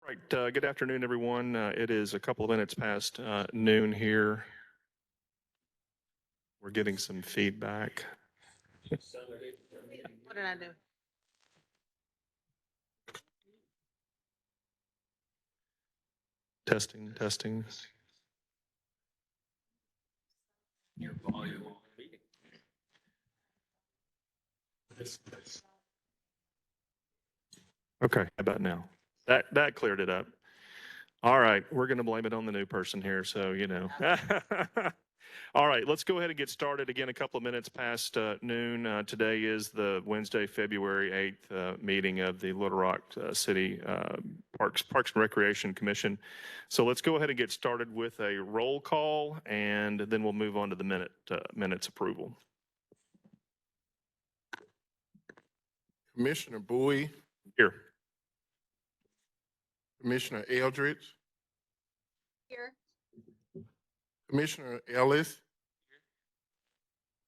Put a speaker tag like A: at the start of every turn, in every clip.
A: Right. Good afternoon, everyone. It is a couple of minutes past noon here. We're getting some feedback.
B: What did I do?
A: Testing, testing.
C: Your volume.
A: Okay, how about now? That cleared it up. All right, we're going to blame it on the new person here, so you know. All right, let's go ahead and get started. Again, a couple of minutes past noon. Today is the Wednesday, February 8th meeting of the Little Rock City Parks and Recreation Commission. So let's go ahead and get started with a roll call, and then we'll move on to the minutes approval.
D: Commissioner Bowie,
A: Here.
D: Commissioner Eldridge,
B: Here.
D: Commissioner Ellis,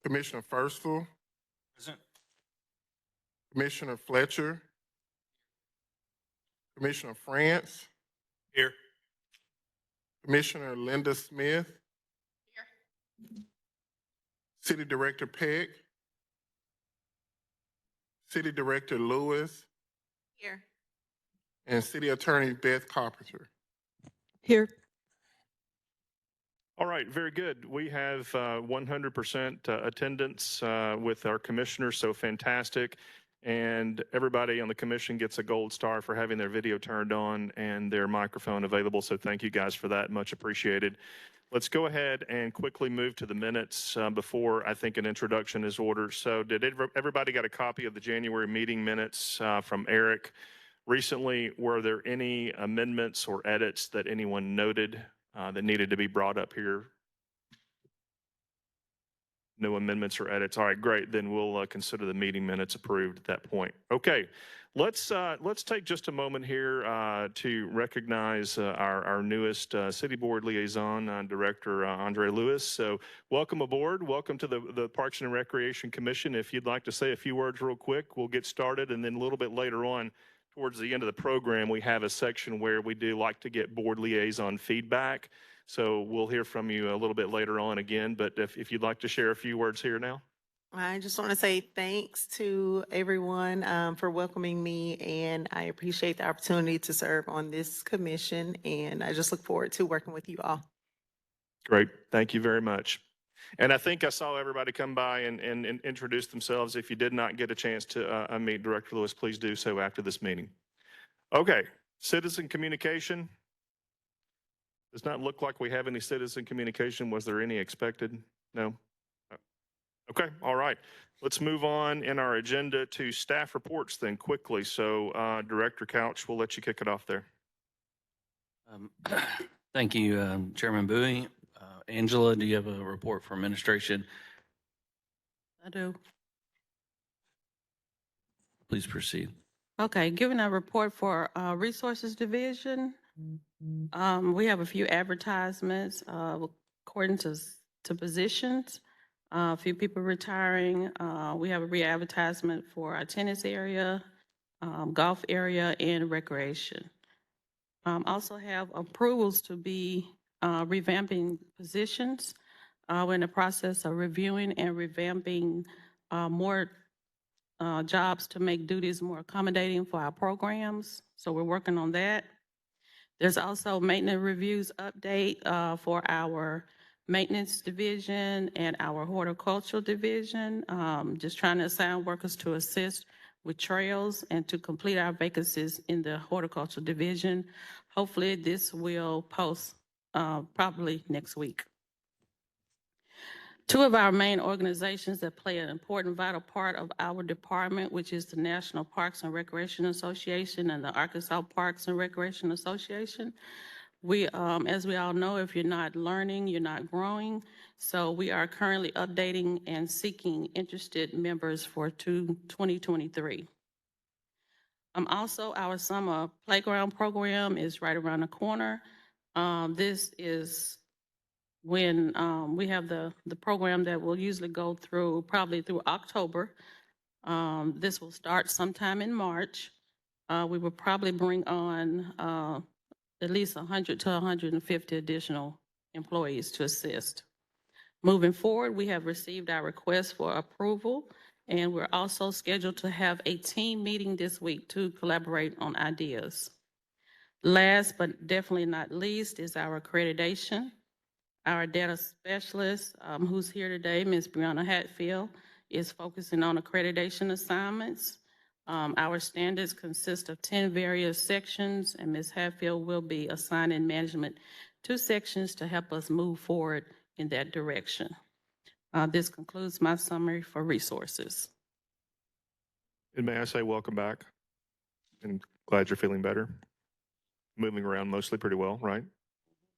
D: Commissioner Firstful,
C: Present.
D: Commissioner Fletcher, Commissioner France,
C: Here.
D: Commissioner Linda Smith,
B: Here.
D: City Director Peck, City Director Lewis,
B: Here.
D: and City Attorney Beth Carpenter.
B: Here.
A: All right, very good. We have 100% attendance with our commissioners, so fantastic. And everybody on the commission gets a gold star for having their video turned on and their microphone available. So thank you guys for that, much appreciated. Let's go ahead and quickly move to the minutes before I think an introduction is ordered. So did everybody got a copy of the January meeting minutes from Eric? Recently, were there any amendments or edits that anyone noted that needed to be brought up here? No amendments or edits. All right, great. Then we'll consider the meeting minutes approved at that point. Okay, let's take just a moment here to recognize our newest City Board Liaison Director, Andre Lewis. So welcome aboard. Welcome to the Parks and Recreation Commission. If you'd like to say a few words real quick, we'll get started. And then a little bit later on, towards the end of the program, we have a section where we do like to get board liaison feedback. So we'll hear from you a little bit later on again, but if you'd like to share a few words here now.
B: I just want to say thanks to everyone for welcoming me, and I appreciate the opportunity to serve on this commission, and I just look forward to working with you all.
A: Great. Thank you very much. And I think I saw everybody come by and introduce themselves. If you did not get a chance to meet Director Lewis, please do so after this meeting. Okay, citizen communication. Does not look like we have any citizen communication. Was there any expected? No? Okay, all right. Let's move on in our agenda to staff reports then quickly. So Director Couch, we'll let you kick it off there.
C: Thank you, Chairman Bowie. Angela, do you have a report for administration?
E: I do.
C: Please proceed.
E: Okay, given a report for Resources Division, we have a few advertisements according to positions. A few people retiring. We have a re-advertisement for our tennis area, golf area, and recreation. Also have approvals to be revamping positions. We're in the process of reviewing and revamping more jobs to make duties more accommodating for our programs. So we're working on that. There's also maintenance reviews update for our maintenance division and our horticultural division. Just trying to assign workers to assist with trails and to complete our vacancies in the horticultural division. Hopefully this will post probably next week. Two of our main organizations that play an important, vital part of our department, which is the National Parks and Recreation Association and the Arkansas Parks and Recreation Association. We, as we all know, if you're not learning, you're not growing. So we are currently updating and seeking interested members for 2023. Also, our summer playground program is right around the corner. This is when we have the program that will usually go through probably through October. This will start sometime in March. we will probably bring on at least 100 to 150 additional employees to assist. Moving forward, we have received our request for approval, and we're also scheduled to have a team meeting this week to collaborate on ideas. Last but definitely not least is our accreditation. Our data specialist, who's here today, Ms. Brianna Hatfield, is focusing on accreditation assignments. Our standards consist of 10 various sections, and Ms. Hatfield will be assigning management to sections to help us move forward in that direction. This concludes my summary for resources.
A: And may I say welcome back? And glad you're feeling better. Moving around mostly pretty well, right?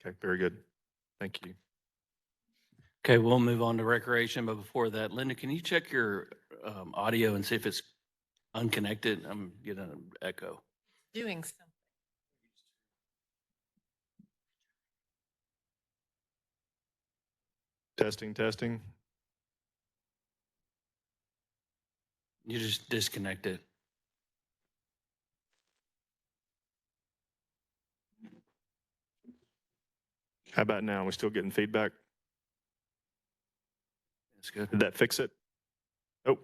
A: Okay, very good. Thank you.
C: Okay, we'll move on to recreation, but before that, Linda, can you check your audio and see if it's unconnected? I'm getting an echo.
F: Doing something.
A: Testing, testing.
C: You just disconnect it.
A: How about now? We still getting feedback?
C: That's good.
A: Did that fix it? Oh.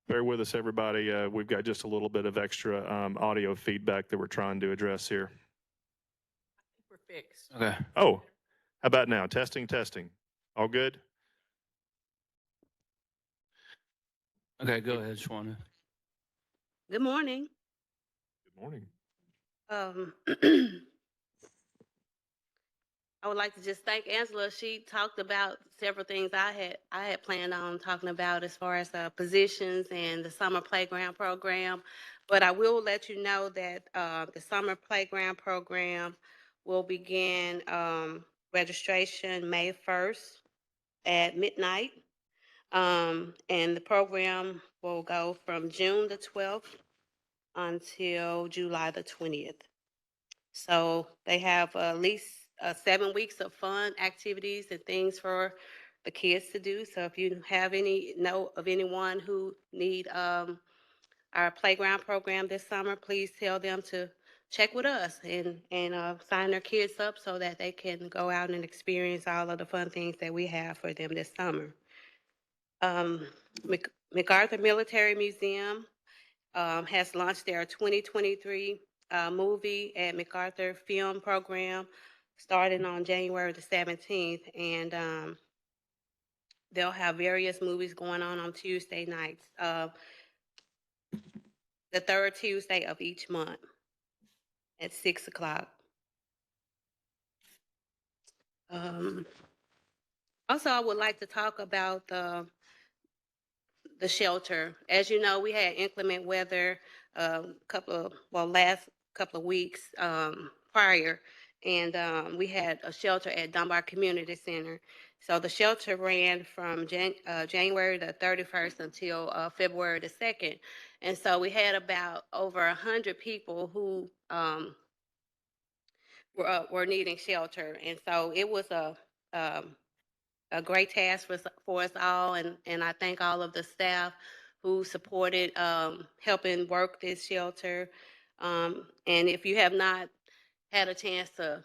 A: Bear with us, everybody. We've got just a little bit of extra audio feedback that we're trying to address here.
F: We're fixed.
C: Okay.
A: Oh, how about now? Testing, testing. All good?
C: Okay, go ahead, Shwana.
G: Good morning.
A: Good morning.
G: I would like to just thank Angela. She talked about several things I had planned on talking about as far as positions and the summer playground program. But I will let you know that the summer playground program will begin registration May 1st at midnight. And the program will go from June the 12th until July the 20th. So they have at least 7 weeks of fun activities and things for the kids to do. So if you have know of anyone who need our playground program this summer, please tell them to check with us and sign their kids up so that they can go out and experience all of the fun things that we have for them this summer. MacArthur Military Museum has launched their 2023 movie at MacArthur Film Program starting on January the 17th. And they'll have various movies going on Tuesday nights, the third Tuesday of each month at 6 o'clock. Also, I would like to talk about the shelter. As you know, we had inclement weather last couple of weeks prior, and we had a shelter at Dunbar Community Center. So the shelter ran from January the 31st until February the 2nd. And so we had about over 100 people who were needing shelter. And so it was a great task for us all, and I thank all of the staff who supported helping work this shelter. And if you have not had a chance to,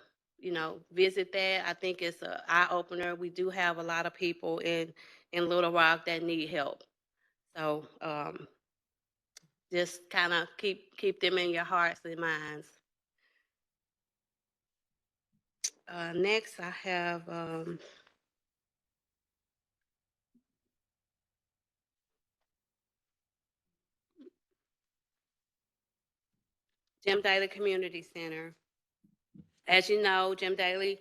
G: visit that, I think it's an eye-opener. We do have a lot of people in Little Rock that need help. So just kind of keep them in your hearts and minds. Next, I have Jim Daly Community Center. As you know, Jim Daly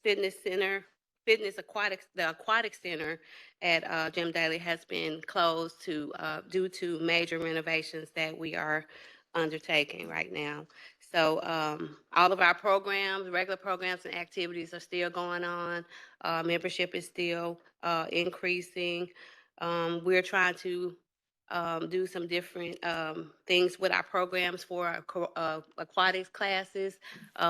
G: Fitness Center, the aquatic center at Jim Daly has been closed due to major renovations that we are undertaking right now. So all of our programs, regular programs and activities are still going on. Membership is still increasing. We're trying to do some different things with our programs for our aquatics classes.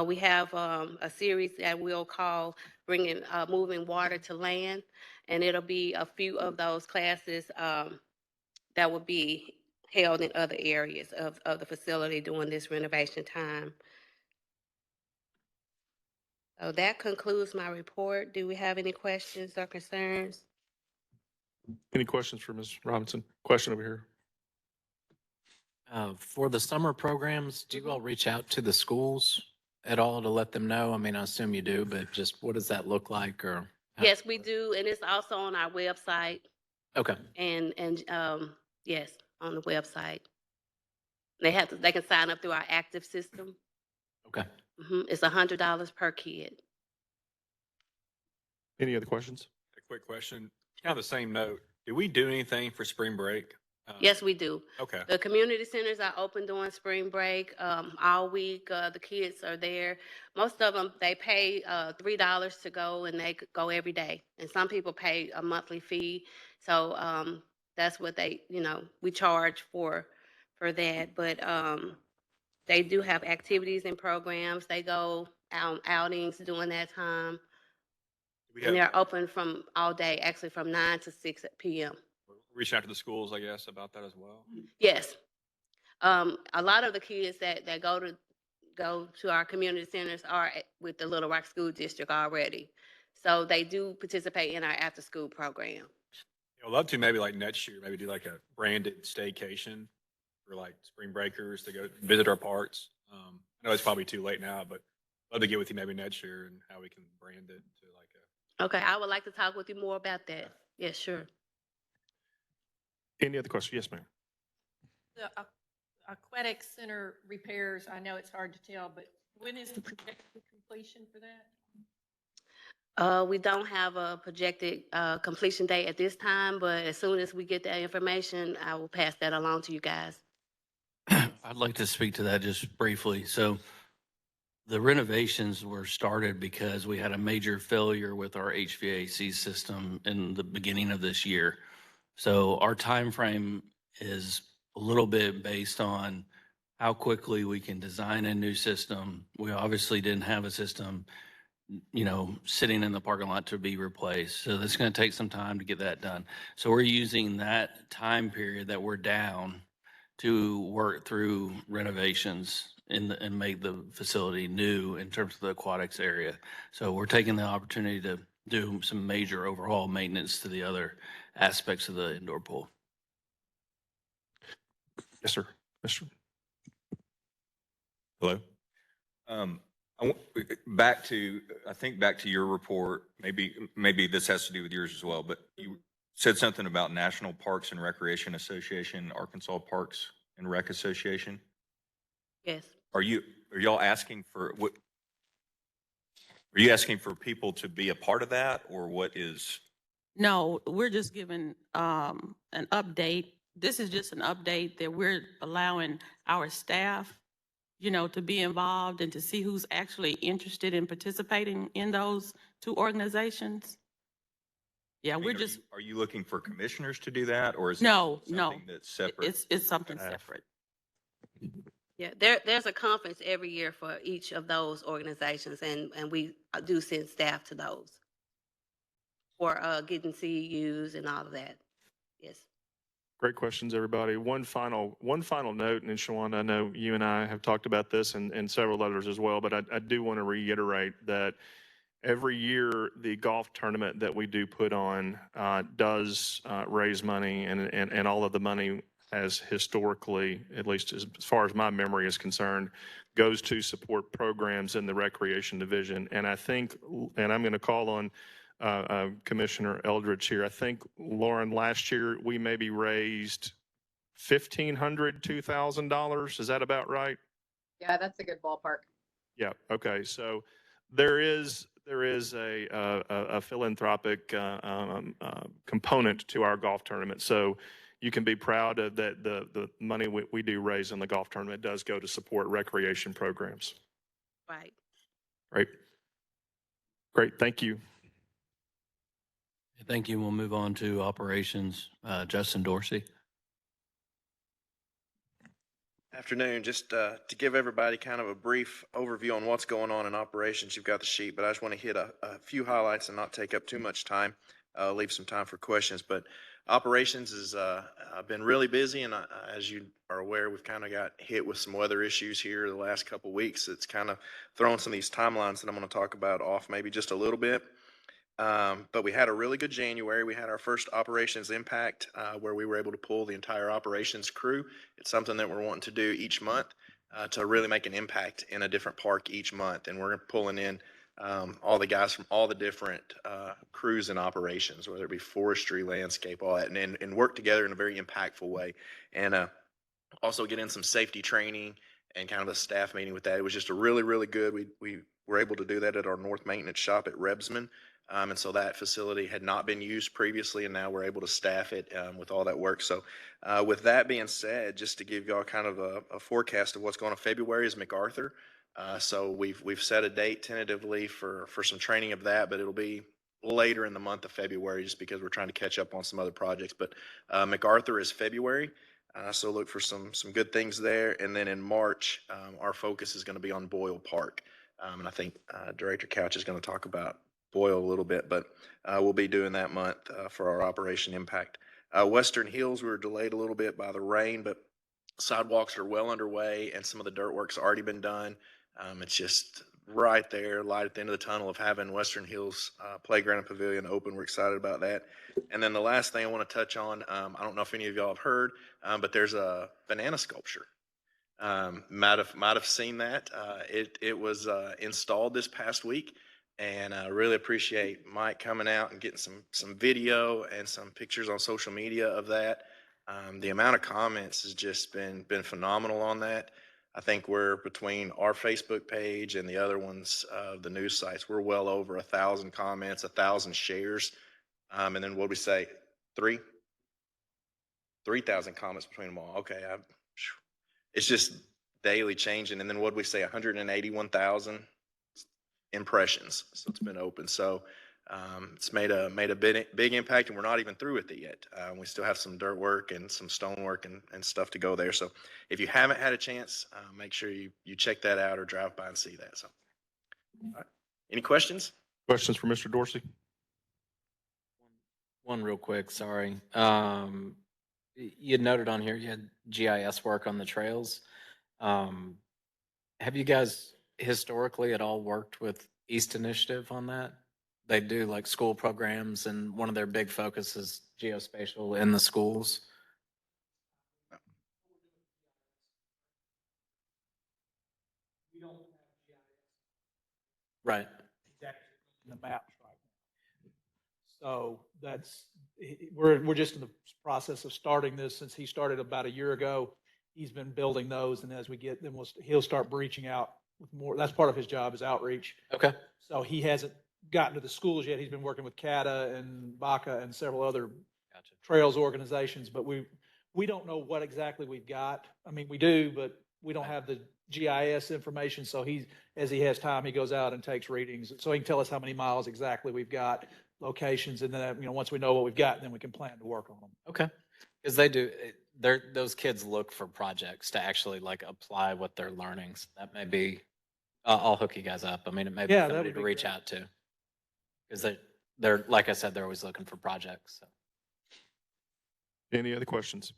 G: We have a series that we'll call bringing moving water to land, and it'll be a few of those classes that will be held in other areas of the facility during this renovation time. So that concludes my report. Do we have any questions or concerns?
A: Any questions for Ms. Robinson? Question over here.
H: For the summer programs, do you all reach out to the schools at all to let them know? I mean, I assume you do, but just what does that look like or? how-
G: Yes, we do, and it's also on our website,
H: Okay,
G: and yes, on the website. They can sign up through our active system.
H: okay.
G: It's $100 per kid.
A: Any other questions?
I: A quick question, kind of the same note. Do we do anything for spring break?
G: Yes, we do.
I: Okay.
G: The community centers are open during spring break, all week. The kids are there. Most of them, they pay $3 to go, and they could go every day. And some people pay a monthly fee. So that's what we charge for that. But they do have activities and programs. They go outings during that time.
I: We
G: And
I: have
G: they're open from all day, actually from 9 to 6 p.m.
I: reaching out to the schools, I guess, about that as well.
G: Yes. A lot of the kids that go to our community centers are with the Little Rock School District already. So they do participate in our after-school program.
I: I'd love to maybe like next year, maybe do like a branded staycation for like spring breakers to go visit our parks. I know it's probably too late now, but I'd love to get with you maybe next year and how we can brand it to like a.
G: Okay, I would like to talk with you more about that. Yes, sure.
A: Any other questions? Yes, ma'am.
F: The aquatic center repairs, I know it's hard to tell, but when is the projected completion for that?
G: We don't have a projected completion date at this time, but as soon as we get that information, I will pass that along to you guys.
C: I'd like to speak to that just briefly. So the renovations were started because we had a major failure with our HVAC system in the beginning of this year. So our time frame is a little bit based on how quickly we can design a new system. We obviously didn't have a system, sitting in the parking lot to be replaced. So that's going to take some time to get that done. So we're using that time period that we're down to work through renovations and make the facility new in terms of the aquatics area. So we're taking the opportunity to do some major overhaul maintenance to the other aspects of the indoor pool.
A: Yes, sir. Mr.
J: Hello. Back to your report, maybe this has to do with yours as well, but you said something about National Parks and Recreation Association, Arkansas Parks and Rec Association.
G: Yes.
J: Are y'all asking for what? Are you asking for people to be a part of that, or what is?
E: No, we're just giving an update. This is just an update that we're allowing our staff, to be involved and to see who's actually interested in participating in those two organizations. Yeah, we're just.
J: Are you looking for commissioners to do that, or is
E: No,
J: it something that's separate?
E: It's something separate.
G: Yeah, there's a conference every year for each of those organizations, and we do send staff to those for getting CEUs and all of that. Yes.
A: Great questions, everybody. One final note, and Shawan, I know you and I have talked about this and several others as well, but I do want to reiterate that every year the golf tournament that we do put on does raise money, and all of the money has historically, at least as far as my memory is concerned, goes to support programs in the recreation division. And I think, and I'm going to call on Commissioner Eldridge here. I think, Lauren, last year we maybe raised $1,500, $2,000. Is that about right?
F: Yeah, that's a good ballpark.
A: Yeah. Okay. So there is a philanthropic component to our golf tournament. So you can be proud of that. The money we do raise in the golf tournament does go to support recreation programs.
G: Right.
A: Right. Great. Thank you.
C: Thank you. We'll move on to operations. Justin Dorsey.
K: Afternoon. Just to give everybody kind of a brief overview on what's going on in operations. You've got the sheet, but I just want to hit a few highlights and not take up too much time. Leave some time for questions. But operations has been really busy, and as you are aware, we've kind of got hit with some weather issues here the last couple of weeks. It's kind of thrown some of these timelines that I'm going to talk about off maybe just a little bit. But we had a really good January. We had our first operations impact where we were able to pull the entire operations crew. It's something that we're wanting to do each month to really make an impact in a different park each month. And we're pulling in all the guys from all the different crews and operations, whether it be forestry, landscape, all that, and work together in a very impactful way. And also get in some safety training and kind of a staff meeting with that. It was just a really, really good. We were able to do that at our North Maintenance Shop at Rebsman. And so that facility had not been used previously, and now we're able to staff it with all that work. So with that being said, just to give y'all kind of a forecast of what's going on, February is MacArthur. So we've set a date tentatively for some training of that, but it'll be later in the month of February just because we're trying to catch up on some other projects. But MacArthur is February. So look for some good things there. And then in March, our focus is going to be on Boyle Park. And I think Director Couch is going to talk about Boyle a little bit, but we'll be doing that month for our Operation Impact. Western Hills, we were delayed a little bit by the rain, but sidewalks are well underway and some of the dirt work's already been done. It's just right there, light at the end of the tunnel of having Western Hills Playground and Pavilion open. We're excited about that. And then the last thing I want to touch on, I don't know if any of y'all have heard, but there's a banana sculpture. Might have seen that. It was installed this past week. And I really appreciate Mike coming out and getting some video and some pictures on social media of that. The amount of comments has just been phenomenal on that. I think we're between our Facebook page and the other ones, the news sites, we're well over 1,000 comments, 1,000 shares. And then what we say, 3,000 comments between them all. Okay. It's just daily changing. And then what we say, 181,000 impressions. So it's been open. So it's made a big impact, and we're not even through with it yet. We still have some dirt work and some stone work and stuff to go there. So if you haven't had a chance, make sure you check that out or drive by and see that. So, all right. Any questions?
A: Questions for Mr. Dorsey?
H: One real quick, sorry. You had noted on here you had GIS work on the trails. Have you guys historically at all worked with East Initiative on that? They do like school programs, and one of their big focuses is geospatial in the schools.
L: We don't have GIS.
H: Right.
L: Exactly in the maps right now. So we're just in the process of starting this. Since he started about a year ago, he's been building those, and as we get them, he'll start reaching out with more. That's part of his job is outreach.
H: Okay.
L: So he hasn't gotten to the schools yet. He's been working with CATA and BACA and several other trails organizations, but we don't know what exactly we've got. I mean, we do, but we don't have the GIS information. So as he has time, he goes out and takes readings. So he can tell us how many miles exactly we've got, locations, and then, once we know what we've got, then we can plan to work on them.
H: Okay. Because those kids look for projects to actually like apply what they're learning. So that may be, I'll hook you guys up. I mean, it may be somebody to reach out to. Because they're, like I said, they're always looking for projects. So.
A: Any other questions?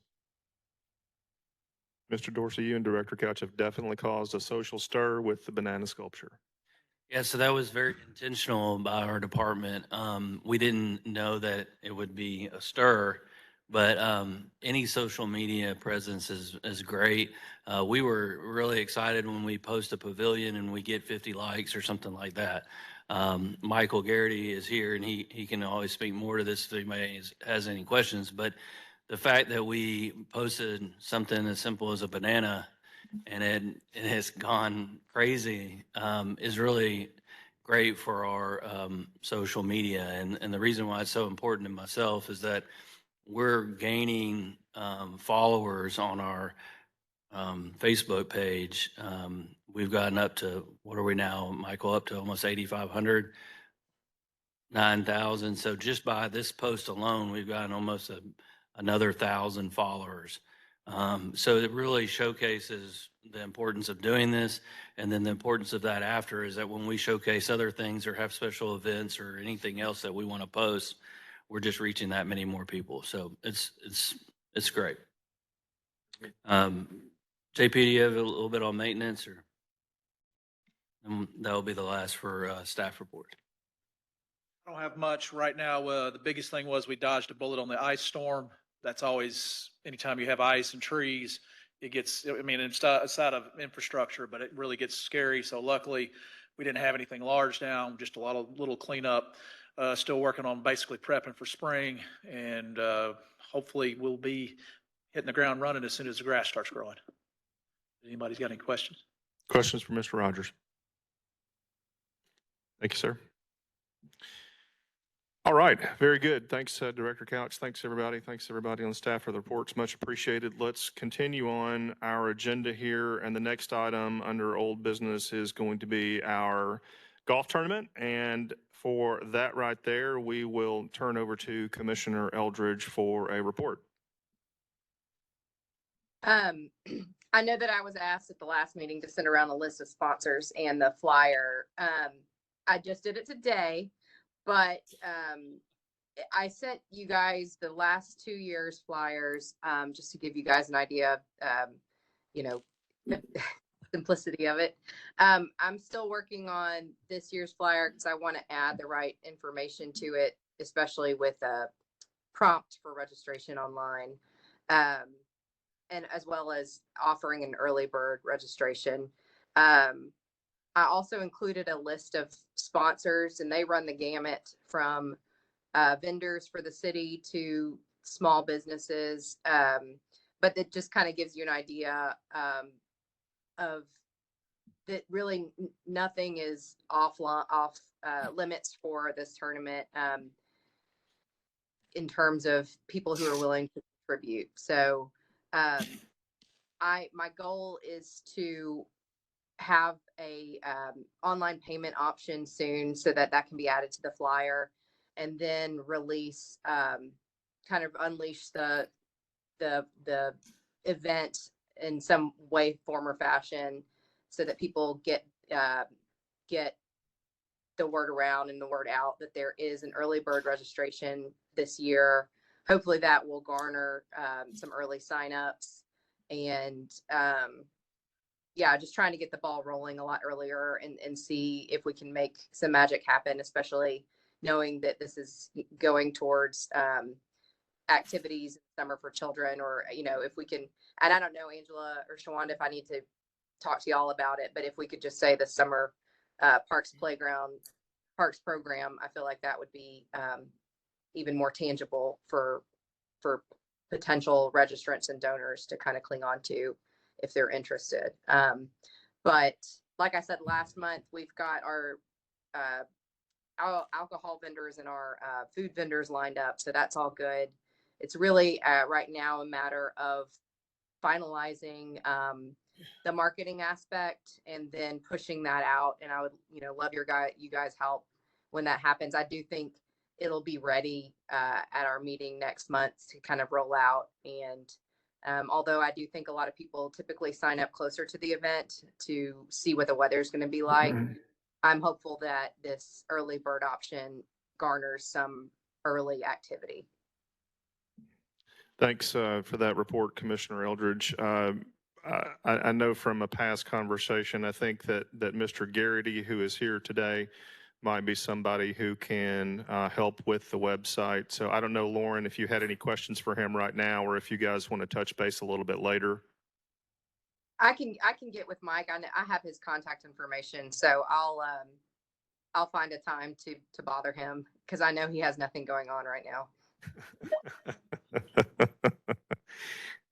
A: Mr. Dorsey, you and Director Couch have definitely caused a social stir with the banana sculpture.
C: Yeah, so that was very intentional by our department. We didn't know that it would be a stir, but any social media presence is great. We were really excited when we post a pavilion and we get 50 likes or something like that. Michael Garrity is here, and he can always speak more to this if anybody has any questions. But the fact that we posted something as simple as a banana and it has gone crazy is really great for our social media. And the reason why it's so important to myself is that we're gaining followers on our Facebook page. We've gotten up to, what are we now, Michael, up to almost 8,500, 9,000. So just by this post alone, we've gotten almost another 1,000 followers, So it really showcases the importance of doing this. And then the importance of that after is that when we showcase other things or have special events or anything else that we want to post, we're just reaching that many more people. So it's great. JP, do you have a little bit on maintenance or? And that'll be the last for staff report.
L: I don't have much right now. The biggest thing was we dodged a bullet on the ice storm. That's always, anytime you have ice and trees, it gets, I mean, it's out of infrastructure, but it really gets scary. So luckily, we didn't have anything large down, just a lot of little cleanup. Still working on basically prepping for spring, and hopefully we'll be hitting the ground running as soon as the grass starts growing. Anybody's got any questions?
A: Questions for Mr. Rogers? Thank you, sir. All right, very good. Thanks, Director Couch. Thanks, everybody. Thanks, everybody on staff for the reports. Much appreciated. Let's continue on our agenda here. And the next item under old business is going to be our golf tournament. And for that right there, we will turn over to Commissioner Eldridge for a report.
M: I know that I was asked at the last meeting to send around a list of sponsors and the flyer. I just did it today. But I sent you guys the last 2 years flyers, just to give you guys an idea of, you know, simplicity of it. I'm still working on this year's flyer because I want to add the right information to it, especially with a prompt for registration online, and as well as offering an early bird registration. I also included a list of sponsors, and they run the gamut from vendors for the city to small businesses. But it just kind of gives you an idea of that really nothing is off limits for this tournament in terms of people who are willing to contribute. So my goal is to have a online payment option soon so that can be added to the flyer, and then release kind of unleash the event in some way, form, or fashion so that people get the word around and the word out that there is an early bird registration this year. Hopefully that will garner some early signups, and yeah, just trying to get the ball rolling a lot earlier and see if we can make some magic happen, especially knowing that this is going towards activities in summer for children, or, you know, if we can, and I don't know, Angela or Shawanda, if I need to talk to y'all about it, but if we could just say the summer parks program, I feel like that would be even more tangible for potential registrants and donors to kind of cling on to if they're interested. But like I said, last month, we've got our alcohol vendors and our food vendors lined up. So that's all good. It's really right now a matter of finalizing the marketing aspect and then pushing that out. And I would, love you guys help when that happens. I do think it'll be ready at our meeting next month to kind of roll out. And although I do think a lot of people typically sign up closer to the event to see what the weather is going to be like, I'm hopeful that this early bird option garners some early activity.
A: Thanks for that report, Commissioner Eldridge. I know from a past conversation, I think that Mr. Garrity, who is here today, might be somebody who can help with the website. So I don't know, Lauren, if you had any questions for him right now, or if you guys want to touch base a little bit later.
M: I can get with Mike. I have his contact information, so I'll find a time to bother him, because I know he has nothing going on right now.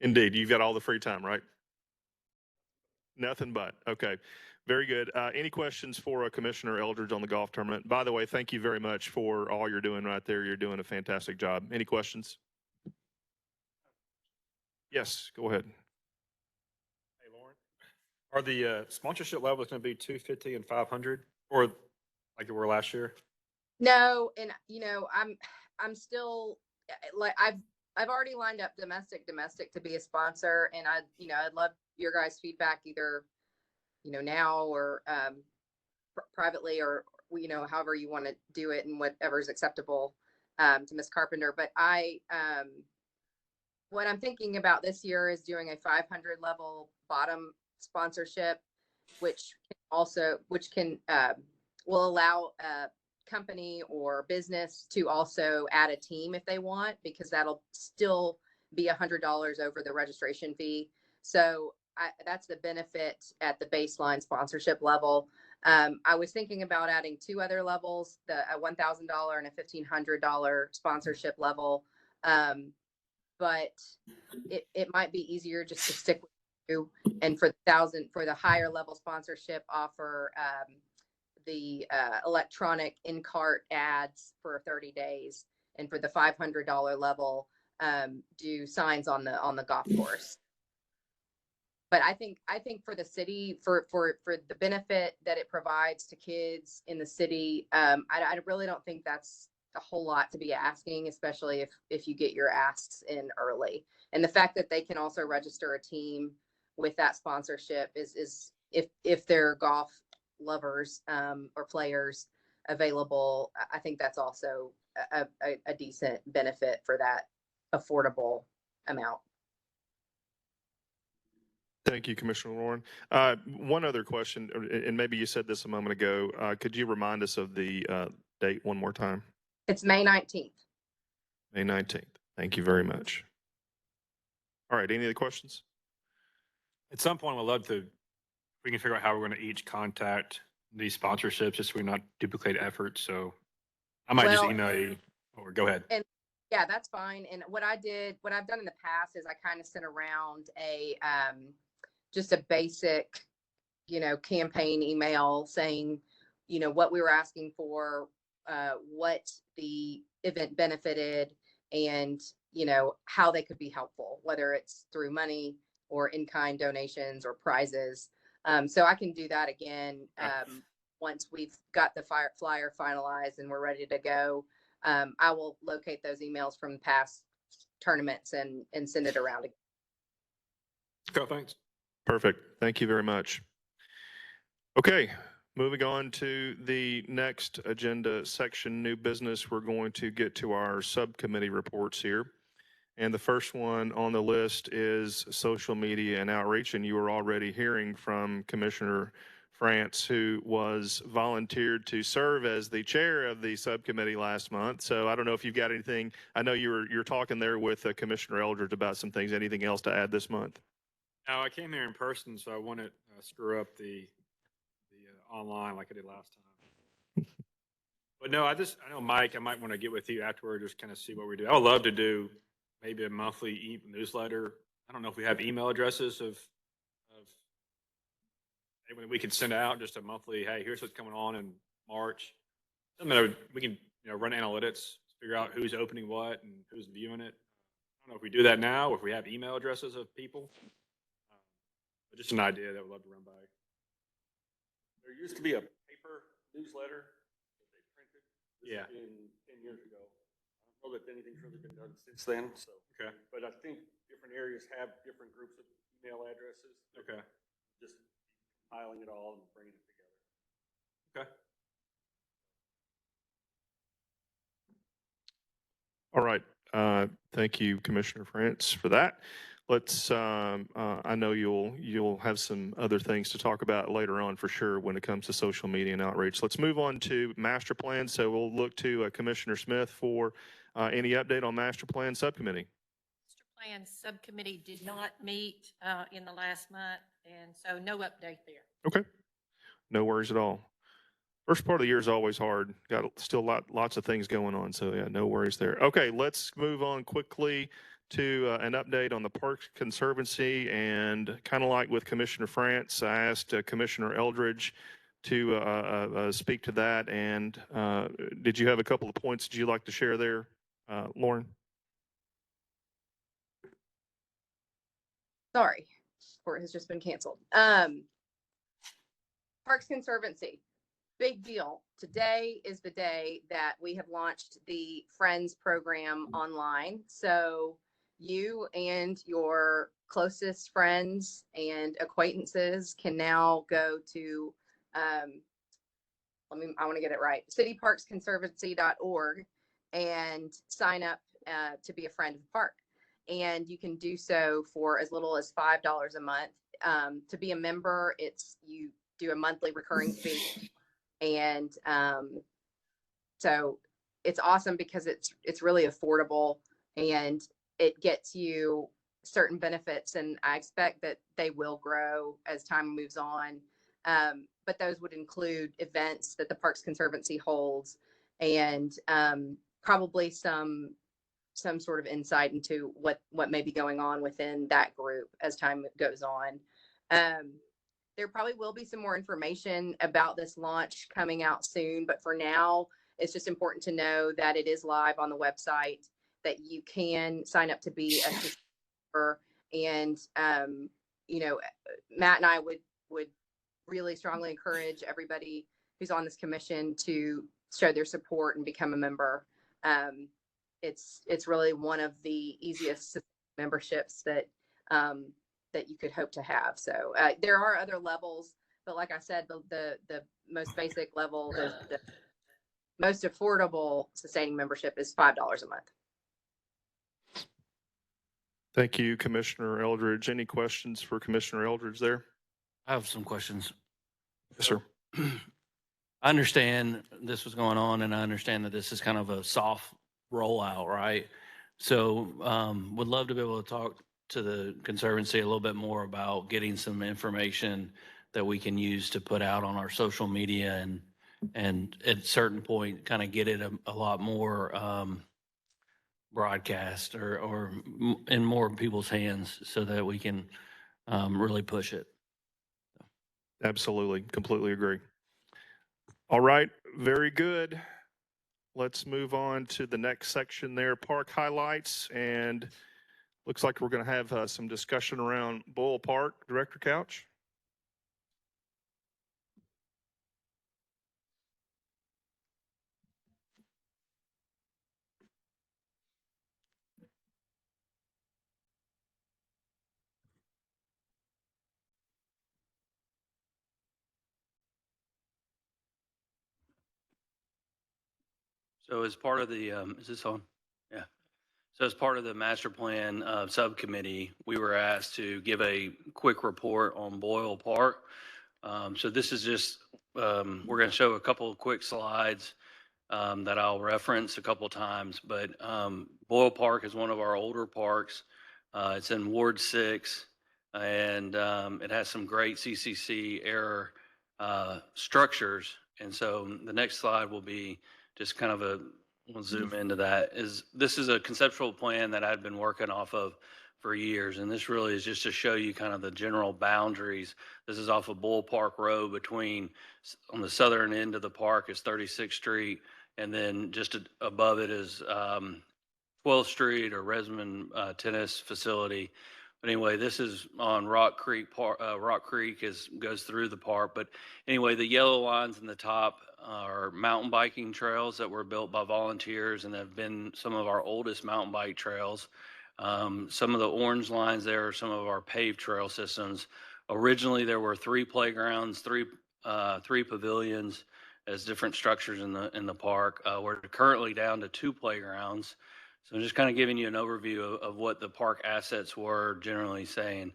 A: Indeed, you've got all the free time, right? Nothing but. Okay. Very good. Any questions for Commissioner Eldridge on the golf tournament? By the way, thank you very much for all you're doing right there. You're doing a fantastic job. Any questions? Yes, go ahead.
I: Hey, Lauren, are the sponsorship levels going to be 250 and 500, or like they were last year?
M: No, and I'm still, like, I've already lined up domestic to be a sponsor, and I'd love your guys' feedback either, now or privately, or however you want to do it and whatever is acceptable to Ms. Carpenter. But what I'm thinking about this year is doing a 500 level bottom sponsorship, which can will allow a company or business to also add a team if they want, because that'll still be $100 over the registration fee. So that's the benefit at the baseline sponsorship level. I was thinking about adding two other levels, a $1,000 and a $1,500 sponsorship level. But it might be easier just to stick with you. And for the higher level sponsorship, offer the electronic in-cart ads for 30 days. And for the $500 level, do signs on the golf course. But I think for the city, for the benefit that it provides to kids in the city, I really don't think that's a whole lot to be asking, especially if you get your asks in early. And the fact that they can also register a team with that sponsorship is if they're golf lovers or players available, I think that's also a decent benefit for that affordable amount.
A: Thank you, Commissioner Warren. One other question, and maybe you said this a moment ago. Could you remind us of the date one more time?
M: It's May 19th.
A: May 19th. Thank you very much. All right, any other questions?
I: At some point, we can figure out how we're going to each contact these sponsorships just so we not duplicate efforts. So I might just email you, or go ahead.
M: And yeah, that's fine. And what I've done in the past is I kind of sent around just a basic, campaign email saying, what we were asking for, what the event benefited, and, how they could be helpful, whether it's through money or in-kind donations or prizes. So I can do that again once we've got the flyer finalized and we're ready to go. I will locate those emails from past tournaments and send it around again.
I: Okay, thanks.
A: Perfect. Thank you very much. Okay, moving on to the next agenda section, new business. We're going to get to our subcommittee reports here. And the first one on the list is social media and outreach. And you are already hearing from Commissioner France, who was volunteered to serve as the chair of the subcommittee last month. So I don't know if you've got anything. I know you're talking there with Commissioner Eldridge about some things. Anything else to add this month?
I: No, I came here in person, so I wouldn't screw up the online like I did last time. But no, I know, Mike, I might want to get with you afterward, just kind of see what we do. I would love to do maybe a monthly newsletter. I don't know if we have email addresses of we could send out just a monthly, hey, here's what's coming on in March. We can run analytics, figure out who's opening what and who's viewing it. I don't know if we do that now or if we have email addresses of people. But just an idea that I would love to run by.
N: There used to be a paper newsletter that they printed.
I: Yeah.
N: 10 years ago. I don't know that anything's really been done since then. So,
I: okay.
N: But I think different areas have different groups of email addresses.
I: Okay.
N: Just compiling it all and bringing it together.
I: Okay.
A: All right. Thank you, Commissioner France, for that. Let's. I know you'll have some other things to talk about later on for sure when it comes to social media and outreach. Let's move on to master plan. So we'll look to Commissioner Smith for any update on master plan subcommittee.
F: Master plan subcommittee did not meet in the last month, and so no update there.
A: Okay. No worries at all. First part of the year is always hard. Got still lots of things going on. So yeah, no worries there. Okay, let's move on quickly to an update on the Parks Conservancy. And kind of like with Commissioner France, I asked Commissioner Eldridge to speak to that. And did you have a couple of points that you'd like to share there, Lauren?
M: Sorry, court has just been canceled. Parks Conservancy. big deal. Today is the day that we have launched the Friends program online. So you and your closest friends and acquaintances can now go to, I want to get it right, cityparksconservancy.org and sign up to be a friend of the park. And you can do so for as little as $5 a month. To be a member, you do a monthly recurring fee. And so it's awesome because it's really affordable and it gets you certain benefits. And I expect that they will grow as time moves on. But those would include events that the Parks Conservancy holds and probably some sort of insight into what may be going on within that group as time goes on. There probably will be some more information about this launch coming out soon, but for now, it's just important to know that it is live on the website, that you can sign up to be a subscriber. And, Matt and I would really strongly encourage everybody who's on this commission to show their support and become a member. It's really one of the easiest memberships that you could hope to have. So there are other levels, but like I said, the most basic level, the most affordable sustaining membership is $5 a month.
A: Thank you, Commissioner Eldridge. Any questions for Commissioner Eldridge there?
C: I have some questions.
A: Yes, sir.
C: I understand this was going on, and I understand that this is kind of a soft rollout, right? So would love to be able to talk to the Conservancy a little bit more about getting some information that we can use to put out on our social media and at a certain point kind of get it a lot more broadcast or in more people's hands so that we can really push it.
A: Absolutely. Completely agree. All right. Very good. Let's move on to the next section there, park highlights. And looks like we're going to have some discussion around Boyle Park. Director Couch.
C: So as part of the, is this on? Yeah. So as part of the master plan subcommittee, we were asked to give a quick report on Boyle Park. So this is just, we're going to show a couple of quick slides that I'll reference a couple times, but Boyle Park is one of our older parks. It's in Ward 6, and it has some great CCC era structures. And so the next slide will be just kind of we'll zoom into that. This is a conceptual plan that I've been working off of for years, and this really is just to show you kind of the general boundaries. This is off of Bull Park Road on the southern end of the park is 36th Street, and then just above it is 12th Street or Resmond Tennis Facility. But anyway, this is on Rock Creek Park. Rock Creek goes through the park. But anyway, the yellow lines in the top are mountain biking trails that were built by volunteers and have been some of our oldest mountain bike trails. Some of the orange lines there are some of our paved trail systems. Originally, there were 3 playgrounds, three pavilions as different structures in the park. We're currently down to 2 playgrounds. So I'm just kind of giving you an overview of what the park assets were generally saying.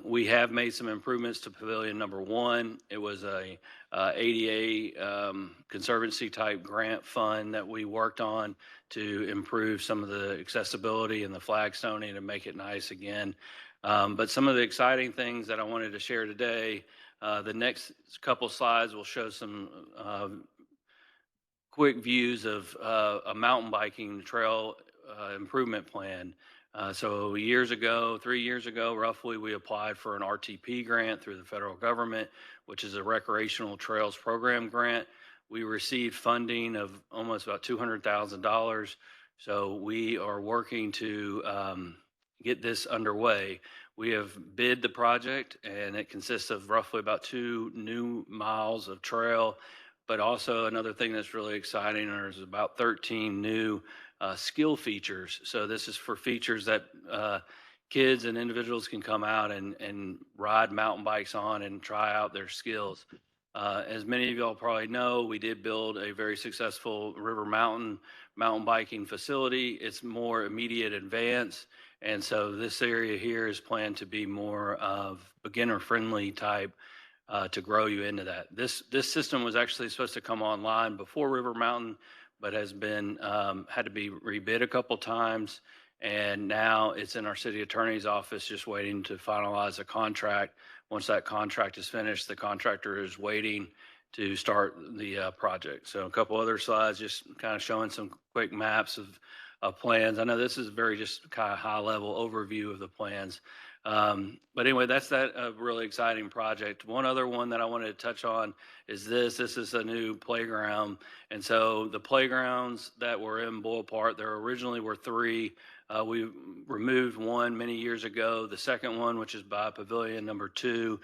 C: We have made some improvements to Pavilion number 1. It was a ADA Conservancy type grant fund that we worked on to improve some of the accessibility and the flagstoning to make it nice again. But some of the exciting things that I wanted to share today, the next couple slides will show some quick views of a mountain biking trail improvement plan. So 3 years ago, roughly, we applied for an RTP grant through the federal government, which is a recreational trails program grant. We received funding of almost about $200,000. So we are working to get this underway. We have bid the project, and it consists of roughly about 2 new miles of trail, But also another thing that's really exciting, there's about 13 new skill features. So this is for features that kids and individuals can come out and ride mountain bikes on and try out their skills. As many of y'all probably know, we did build a very successful River Mountain mountain biking facility. It's more immediate advance. And so this area here is planned to be more of beginner-friendly type to grow you into that. This system was actually supposed to come online before River Mountain, but has been had to be rebid a couple times. And now it's in our city attorney's office just waiting to finalize a contract. Once that contract is finished, the contractor is waiting to start the project. So a couple other slides just kind of showing some quick maps of plans. I know this is very just kind of high level overview of the plans. But anyway, that's that really exciting project. One other one that I wanted to touch on is this. This is a new playground. And so the playgrounds that were in Boyle Park, there originally were 3. We removed one many years ago. The second one, which is by Pavilion number 2,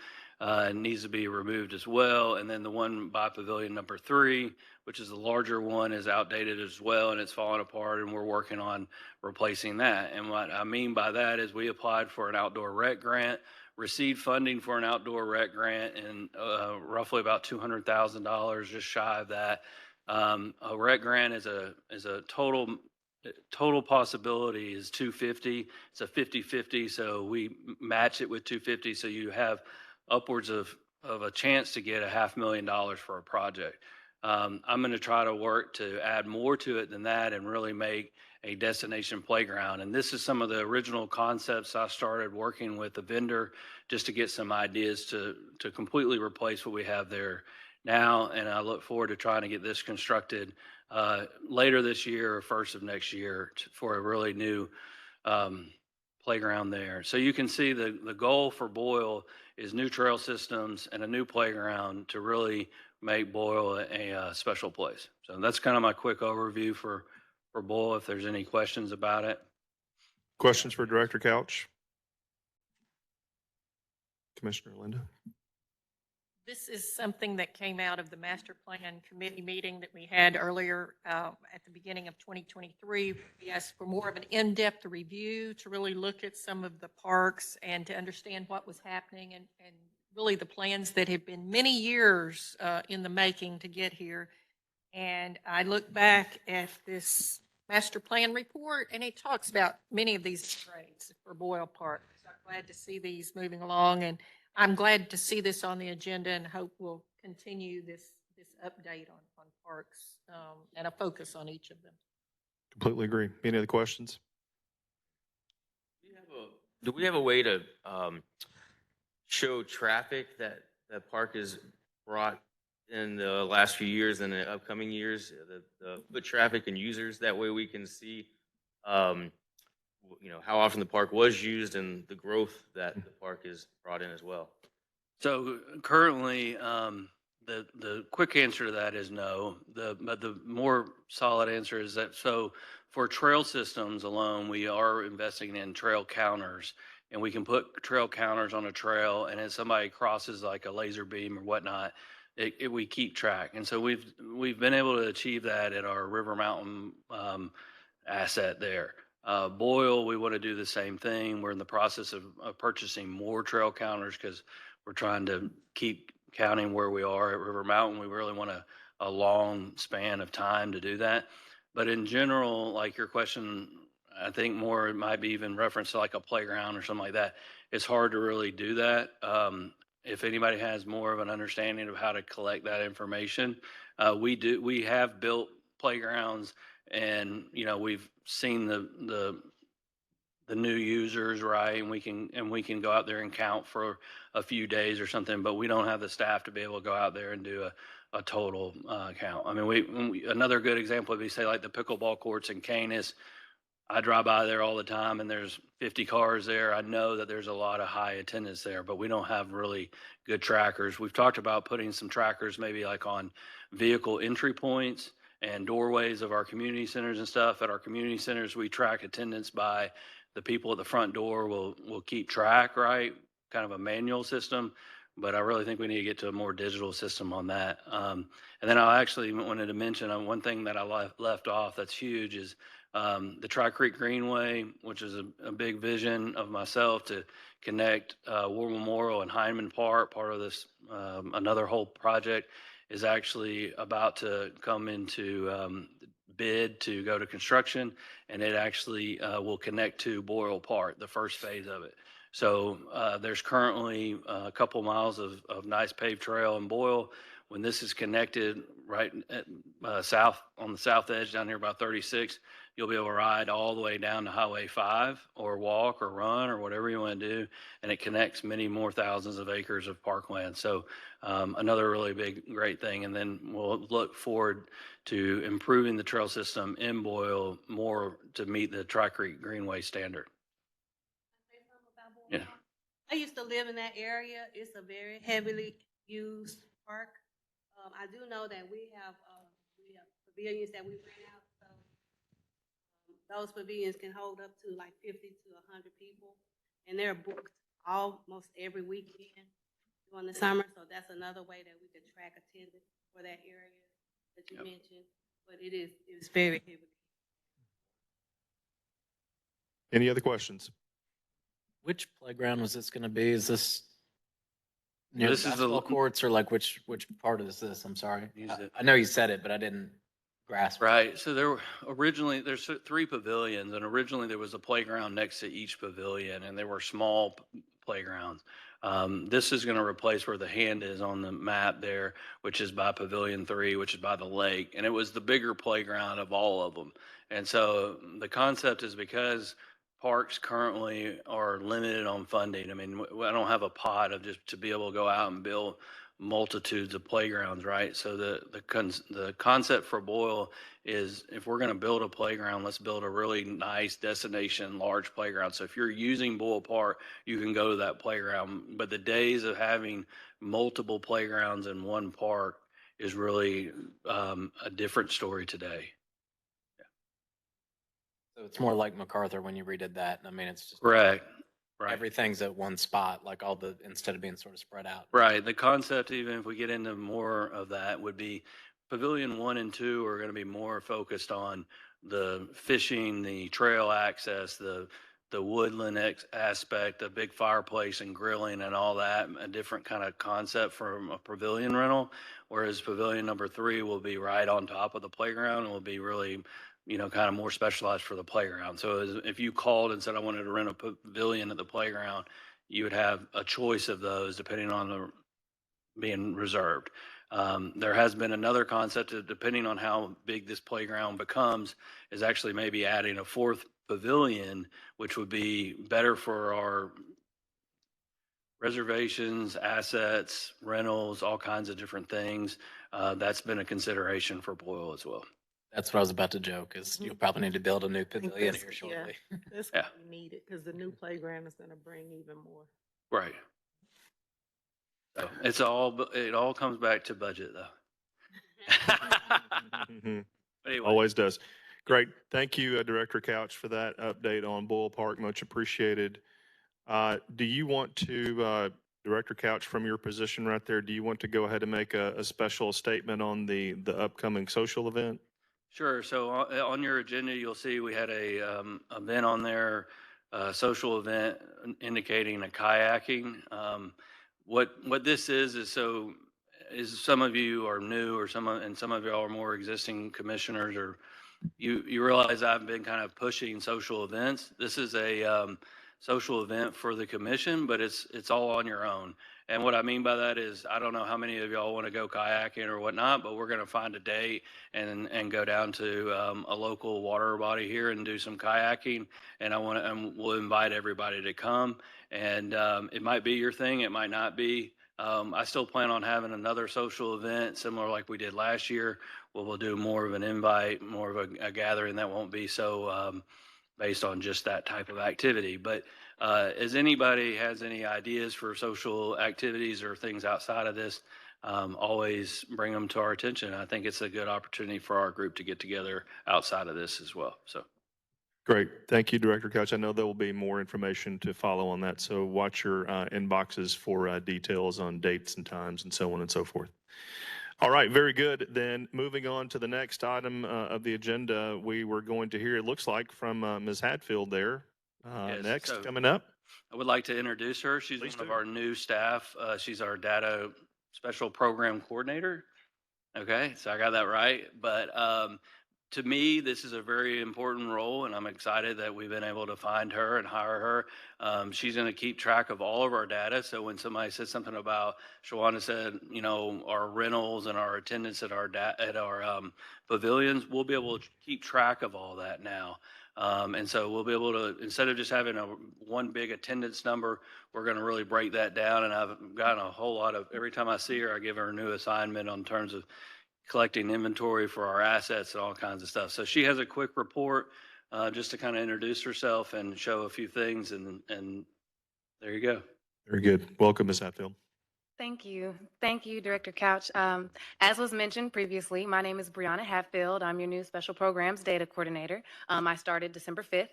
C: needs to be removed as well. And then the one by Pavilion number 3, which is the larger one, is outdated as well, and it's falling apart, and we're working on replacing that. And what I mean by that is we applied for an outdoor rec grant, received funding for an outdoor rec grant, and roughly about $200,000, just shy of that. A rec grant is a total possibility is 250. It's a 50-50, so we match it with 250, so you have upwards of a chance to get $500,000 for a project. I'm going to try to work to add more to it than that and really make a destination playground. And this is some of the original concepts I started working with the vendor just to get some ideas to completely replace what we have there now. And I look forward to trying to get this constructed later this year or first of next year for a really new playground there. So you can see the goal for Boyle is new trail systems and a new playground to really make Boyle a special place. So that's kind of my quick overview for Boyle, if there's any questions about it.
A: Questions for Director Couch? Commissioner Linda?
F: This is something that came out of the master plan committee meeting that we had earlier at the beginning of 2023. We asked for more of an in-depth review to really look at some of the parks and to understand what was happening and really the plans that have been many years in the making to get here. And I look back at this master plan report and it talks about many of these trades for Boyle Park. So I'm glad to see these moving along, and I'm glad to see this on the agenda and hope we'll continue this update on parks and a focus on each of them.
A: Completely agree. Any other questions?
O: Do we have a way to show traffic that the park has brought in the last few years and the upcoming years, the foot traffic and users? That way we can see, how often the park was used and the growth that the park has brought in as well.
C: So currently, the quick answer to that is no. But the more solid answer is that, so for trail systems alone, we are investing in trail counters, and we can put trail counters on a trail, and if somebody crosses like a laser beam or whatnot, we keep track. And so we've been able to achieve that at our River Mountain asset there. Boyle, we want to do the same thing. We're in the process of purchasing more trail counters because we're trying to keep counting where we are at River Mountain. We really want a long span of time to do that. But in general, like your question, I think more it might be even reference to like a playground or something like that. It's hard to really do that. If anybody has more of an understanding of how to collect that information, we have built playgrounds, and we've seen the new users, right? And we can go out there and count for a few days or something, but we don't have the staff to be able to go out there and do a total count. I mean, another good example would be, say, like the pickleball courts in Canis. I drive by there all the time and there's 50 cars there. I know that there's a lot of high attendance there, but we don't have really good trackers. We've talked about putting some trackers maybe like on vehicle entry points and doorways of our community centers and stuff. At our community centers, we track attendance by the people at the front door will keep track, right? Kind of a manual system. but I really think we need to get to a more digital system on that. And then I actually wanted to mention one thing that I left off that's huge is the Tri Creek Greenway, which is a big vision of myself to connect War Memorial and Hyman Park. Part of this, another whole project is actually about to come into bid to go to construction, and it actually will connect to Boyle Park, the first phase of it. So there's currently a couple miles of nice paved trail in Boyle. When this is connected right at, south on the south edge down here by 36, you'll be able to ride all the way down to Highway 5 or walk or run or whatever you want to do. And it connects many more thousands of acres of parkland. So another really big, great thing. And then we'll look forward to improving the trail system in Boyle more to meet the Tri Creek Greenway standard. Yeah.
G: I used to live in that area. It's a very heavily used park. I do know that we have pavilions that we rent out. So those pavilions can hold up to like 50 to 100 people, and they're booked almost every weekend during the summer. So that's another way that we could track attendance for that area that you mentioned. But it's very heavily.
A: Any other questions?
H: Which playground was this going to be? Is this near
C: This
H: the
C: is
H: basketball courts or like which part of this? I'm sorry. I know you said it, but I didn't grasp.
C: Right. So there were originally, there's 3 pavilions, and originally there was a playground next to each pavilion, and there were small playgrounds. This is going to replace where the hand is on the map there, which is by Pavilion 3, which is by the lake. And it was the bigger playground of all of them. And so the concept is because parks currently are limited on funding. I mean, I don't have a pot of just to be able to go out and build multitudes of playgrounds, right? So the concept for Boyle is if we're going to build a playground, let's build a really nice destination, large playground. So if you're using Boyle Park, you can go to that playground. But the days of having multiple playgrounds in one park is really a different story today.
H: So it's more like MacArthur when you redid that. I mean, it's just
C: Right.
H: everything's at one spot, like instead of being sort of spread out.
C: Right. The concept, even if we get into more of that, would be Pavilion 1 and 2 are going to be more focused on the fishing, the trail access, the woodland aspect, the big fireplace and grilling and all that, a different kind of concept from a pavilion rental. Whereas Pavilion number 3 will be right on top of the playground and will be really, kind of more specialized for the playground. So if you called and said, I wanted to rent a pavilion at the playground, you would have a choice of those depending on the being reserved. There has been another concept of, depending on how big this playground becomes, is actually maybe adding a 4th pavilion, which would be better for our reservations, assets, rentals, all kinds of different things. That's been a consideration for Boyle as well.
H: That's what I was about to joke, is you'll probably need to build a new pavilion here shortly.
B: Yeah, that's
C: Yeah.
B: what we needed because the new playground is going to bring even more.
C: Right. So it all comes back to budget though. Anyway.
A: Always does. Great. Thank you, Director Couch, for that update on Boyle Park. Much appreciated. Do you want to, Director Couch, from your position right there, do you want to go ahead and make a special statement on the upcoming social event?
C: Sure. So on your agenda, you'll see we had a event on there, social event indicating a kayaking. What this is some of you are new, or some of y'all are more existing commissioners, or you realize I've been kind of pushing social events. This is a social event for the commission, but it's all on your own. And what I mean by that is, I don't know how many of y'all want to go kayaking or whatnot, but we're going to find a date and go down to a local water body here and do some kayaking. And we'll invite everybody to come. And it might be your thing, it might not be. I still plan on having another social event similar like we did last year, where we'll do more of an invite, more of a gathering that won't be so based on just that type of activity. But as anybody has any ideas for social activities or things outside of this, always bring them to our attention. I think it's a good opportunity for our group to get together outside of this as well. So.
A: Great. Thank you, Director Couch. I know there will be more information to follow on that, so watch your inboxes for details on dates and times and so on and so forth. All right, very good. Then moving on to the next item of the agenda, we were going to hear, it looks like, from Ms. Hatfield there.
C: Yes,
A: Next,
C: so-
A: coming up.
C: I would like to introduce her. She's
A: Please
C: one of
A: do.
C: our new staff. She's our data special program coordinator. Okay, so I got that right. But to me, this is a very important role, and I'm excited that we've been able to find her and hire her. She's going to keep track of all of our data. So when somebody says something about, Shawana said, you know, our rentals and our attendance at our pavilions, we'll be able to keep track of all that now. And so we'll be able to, instead of just having one big attendance number, we're going to really break that down. And I've gotten a whole lot of, every time I see her, I give her a new assignment on terms of collecting inventory for our assets and all kinds of stuff. So she has a quick report just to kind of introduce herself and show a few things. And there you go.
A: Very good. Welcome, Ms. Hatfield.
P: Thank you. Thank you, Director Couch. As was mentioned previously, my name is Brianna Hatfield. I'm your new Special Programs Data Coordinator. I started December 5th.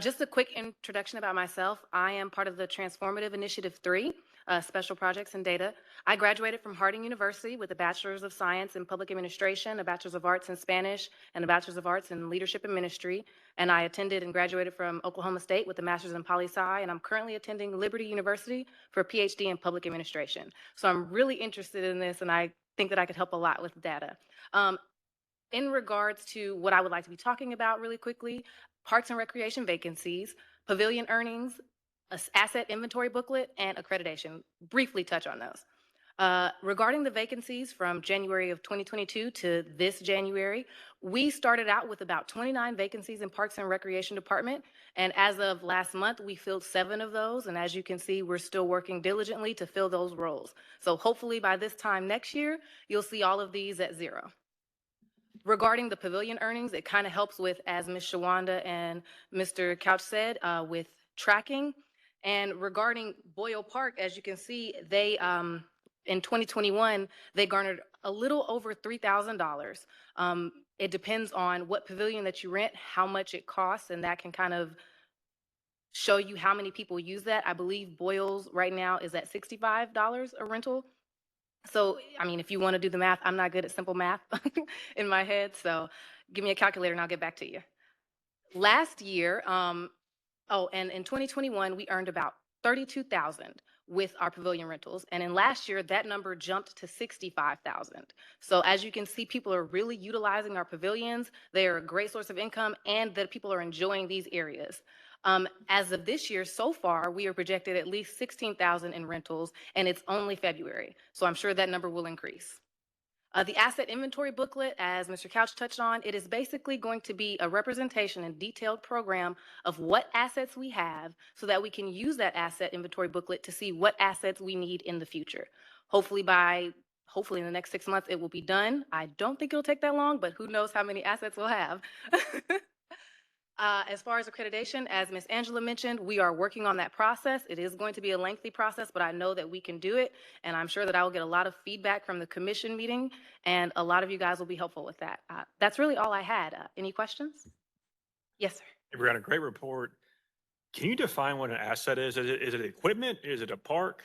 P: Just a quick introduction about myself. I am part of the Transformative Initiative 3, Special Projects and Data. I graduated from Harding University with a Bachelor's of Science in Public Administration, a Bachelor's of Arts in Spanish, and a Bachelor's of Arts in Leadership and Ministry. And I attended and graduated from Oklahoma State with a Master's in Poli-Sci, and I'm currently attending Liberty University for a PhD in Public Administration. So I'm really interested in this, and I think that I could help a lot with data. In regards to what I would like to be talking about really quickly, Parks and Recreation vacancies, Pavilion Earnings, Asset Inventory Booklet, and Accreditation. Briefly touch on those. Regarding the vacancies from January of 2022 to this January, we started out with about 29 vacancies in Parks and Recreation Department. And as of last month, we filled 7 of those. And as you can see, we're still working diligently to fill those roles. So hopefully by this time next year, you'll see all of these at 0. Regarding the Pavilion Earnings, it kind of helps with, as Ms. Shawanda and Mr. Couch said, with tracking. And regarding Boyle Park, as you can see, they, in 2021, they garnered a little over $3,000. It depends on what pavilion that you rent, how much it costs, and that can kind of show you how many people use that. I believe Boyle's right now is at $65 a rental. So, I mean, if you want to do the math, I'm not good at simple math in my head. So give me a calculator and I'll get back to you. Last year, and in 2021, we earned about $32,000 with our pavilion rentals. And in last year, that number jumped to $65,000. So as you can see, people are really utilizing our pavilions. They are a great source of income, and that people are enjoying these areas. As of this year, so far, we are projected at least $16,000 in rentals, and it's only February. So I'm sure that number will increase. The asset inventory booklet, as Mr. Couch touched on, it is basically going to be a representation and detailed program of what assets we have so that we can use that asset inventory booklet to see what assets we need in the future. Hopefully in the next 6 months, it will be done. I don't think it'll take that long, but who knows how many assets we'll have. As far as accreditation, as Ms. Angela mentioned, we are working on that process. It is going to be a lengthy process, but I know that we can do it, and I'm sure that I will get a lot of feedback from the commission meeting, and a lot of you guys will be helpful with that. That's really all I had. Any questions? Yes, sir.
I: Hey, Brianna, great report. Can you define what an asset is? Is it equipment? Is it a park?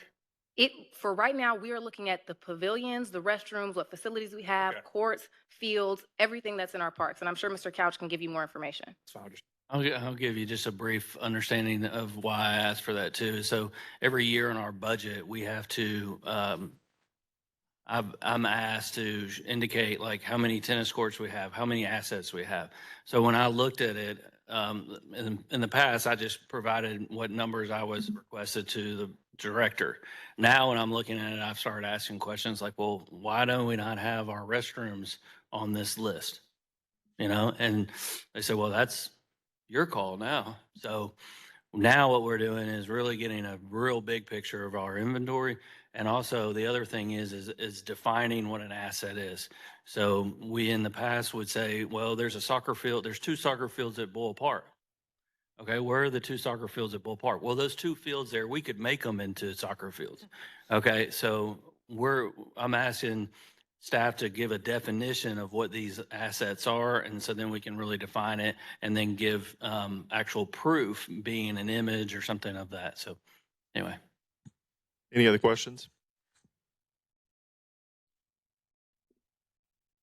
P: For right now, we are looking at the pavilions, the restrooms, what facilities we have, courts, fields, everything that's in our parks. And I'm sure Mr. Couch can give you more information.
C: I'll give you just a brief understanding of why I asked for that too. So every year in our budget, we have to, I'm asked to indicate like how many tennis courts we have, how many assets we have. So when I looked at it, in the past, I just provided what numbers I was requested to the director. Now, when I'm looking at it, I've started asking questions like, well, why don't we not have our restrooms on this list? You know, and they said, well, that's your call now. So now what we're doing is really getting a real big picture of our inventory. And also the other thing is defining what an asset is. So we in the past would say, well, there's a soccer field, there's 2 soccer fields at Bull Park. Okay, where are the 2 soccer fields at Bull Park? Well, those 2 fields there, we could make them into soccer fields. Okay, so I'm asking, staff to give a definition of what these assets are, and so then we can really define it and then give actual proof, being an image or something of that. So anyway.
A: Any other questions?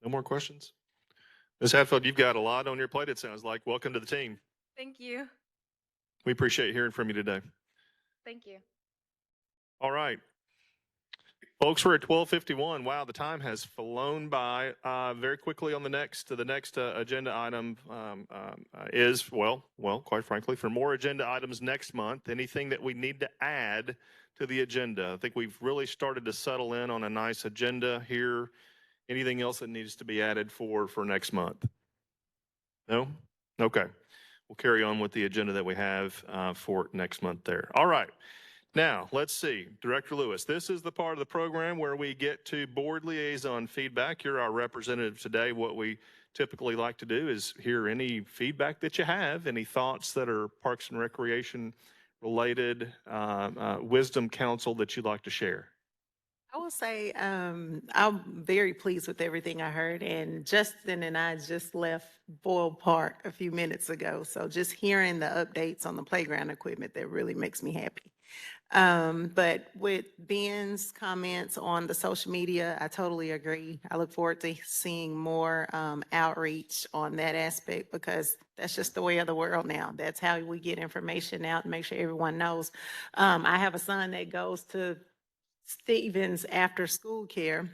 A: No more questions? Ms. Hatfield, you've got a lot on your plate, it sounds like. Welcome to the team.
P: Thank you.
A: We appreciate hearing from you today.
P: Thank you.
A: All right. Folks, we're at 12:51. Wow, the time has flown by very quickly. On the next agenda item is, well, quite frankly, for more agenda items next month, anything that we need to add to the agenda. I think we've really started to settle in on a nice agenda here. Anything else that needs to be added for next month? No? Okay. We'll carry on with the agenda that we have for next month there. All right. Now, let's see. Director Lewis, this is the part of the program where we get to board liaison feedback. You're our representative today. What we typically like to do is hear any feedback that you have, any thoughts that are Parks and Recreation related, wisdom counsel that you'd like to share.
B: I will say I'm very pleased with everything I heard, and Justin and I just left Boyle Park a few minutes ago. So just hearing the updates on the playground equipment, that really makes me happy. But with Ben's comments on the social media, I totally agree. I look forward to seeing more outreach on that aspect, because that's just the way of the world now. That's how we get information out and make sure everyone knows. I have a son that goes to Stevens after school care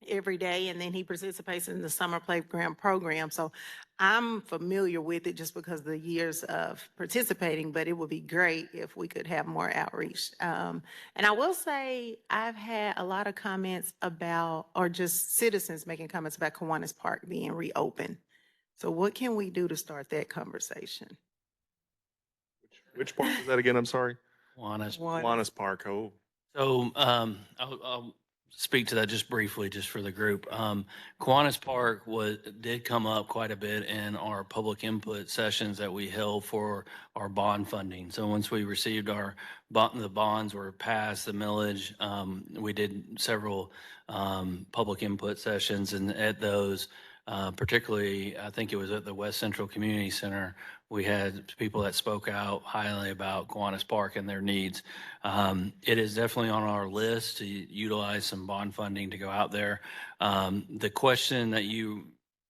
B: every day, and then he participates in the summer playground program. So I'm familiar with it just because of the years of participating, but it would be great if we could have more outreach. And I will say I've had a lot of comments about, or just citizens making comments about Kiwanis Park being reopened. So what can we do to start that conversation?
A: Which park is that again? I'm sorry.
C: Kiwanis
A: Park. Oh.
C: So I'll speak to that just briefly, just for the group. Kiwanis Park did come up quite a bit in our public input sessions that we held for our bond funding. So once we received the bonds were passed, the millage, we did several public input sessions, and at those, particularly, I think it was at the West Central Community Center, we had people that spoke out highly about Kiwanis Park and their needs. It is definitely on our list to utilize some bond funding to go out there. The question that you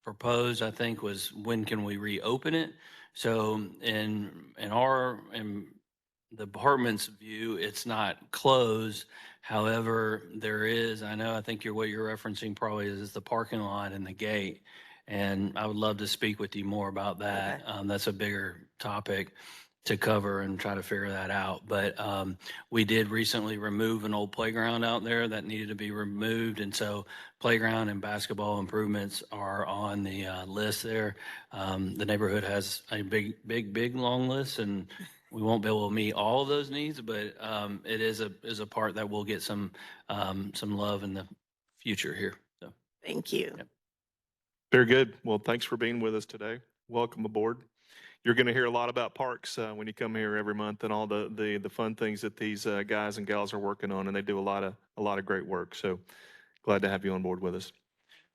C: proposed, I think, was when can we reopen it? So in the department's view, it's not closed. However, I think what you're referencing probably is the parking lot and the gate. And I would love to speak with you more about that. Okay. That's a bigger topic to cover and try to figure that out. But we did recently remove an old playground out there that needed to be removed. And so playground and basketball improvements are on the list there. The neighborhood has a big, long list, and we won't be able to meet all of those needs, but it is a part that will get some love in the future here. So
B: thank you.
C: Yep.
A: Very good. Well, thanks for being with us today. Welcome aboard. You're going to hear a lot about parks when you come here every month, and all the fun things that these guys and gals are working on, and they do a lot of great work. So glad to have you on board with us.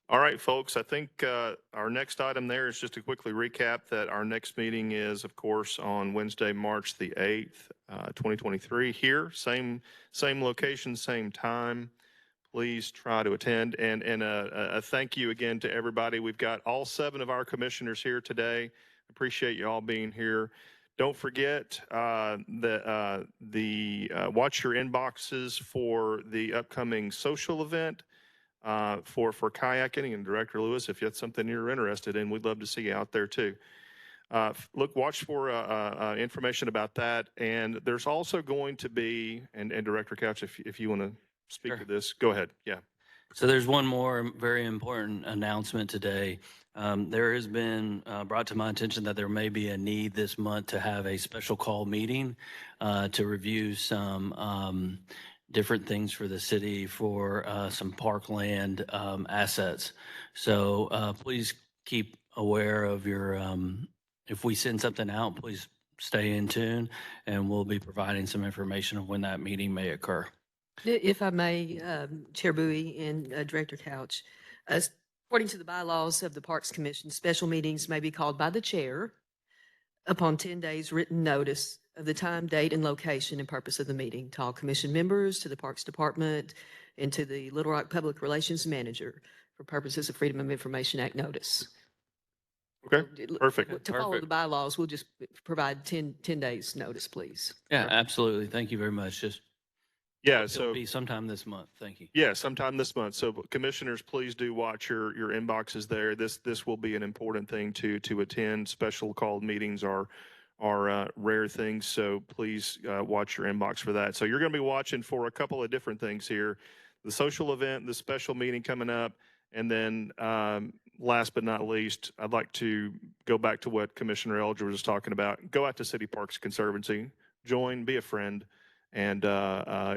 A: All right, folks, I think our next item there is just to quickly recap that our next meeting is, of course, on Wednesday, March the 8th, 2023 here, same location, same time. Please try to attend, and a thank you again to everybody. We've got all 7 of our commissioners here today. Appreciate you all being here. Don't forget watch your inboxes for the upcoming social event for kayaking. And Director Lewis, if that's something you're interested in, we'd love to see you out there too. Watch for information about that. And there's also going to be, and Director Couch, if you want to speak to this, go ahead. Yeah.
C: So there's one more very important announcement today. There has been brought to my attention that there may be a need this month to have a special call meeting to review some different things for the city for some parkland assets. So please keep aware of your, if we send something out, please stay in tune, and we'll be providing some information of when that meeting may occur.
Q: If I may, Chair Bowie and Director Couch, According to the bylaws of the Parks Commission, special meetings may be called by the chair upon 10 days written notice of the time, date, and location and purpose of the meeting to all commission members, to the Parks Department, and to the Little Rock Public Relations Manager for purposes of Freedom of Information Act notice.
A: Okay, perfect.
Q: To follow the bylaws, we'll just provide 10 days notice, please.
C: Yeah, absolutely. Thank you very much. Just
A: Yeah,
C: it'll
A: so
C: be sometime this month. Thank you.
A: yeah, sometime this month. So commissioners, please do watch your inboxes there. This will be an important thing to attend. Special called meetings are rare things, so please watch your inbox for that. So you're going to be watching for a couple of different things here: the social event, the special meeting coming up, and then last but not least, I'd like to go back to what Commissioner Eldridge was talking about. Go out to City Parks Conservancy, join, be a friend, and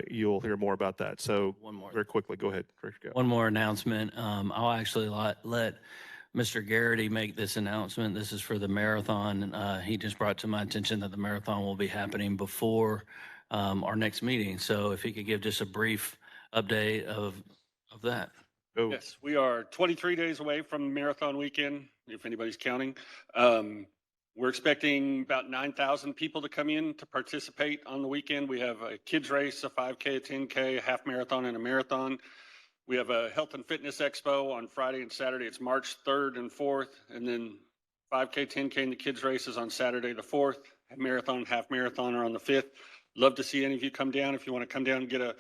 A: you'll hear more about that. So
C: One more.
A: very quickly, go ahead.
C: One more announcement. I'll actually let Mr. Garrity make this announcement. This is for the marathon. He just brought to my attention that the marathon will be happening before our next meeting. So if he could give just a brief update of that.
A: Oh.
N: Yes, we are 23 days away from marathon weekend, if anybody's counting. We're expecting about 9,000 people to come in to participate on the weekend. We have a kids race, a 5K, a 10K, a half marathon, and a marathon. We have a health and fitness expo on Friday and Saturday. It's March 3rd and 4th, and then 5K, 10K, and the kids race is on Saturday the 4th. Marathon, half marathon are on the 5th. Love to see any of you come down. If you want to come down and get a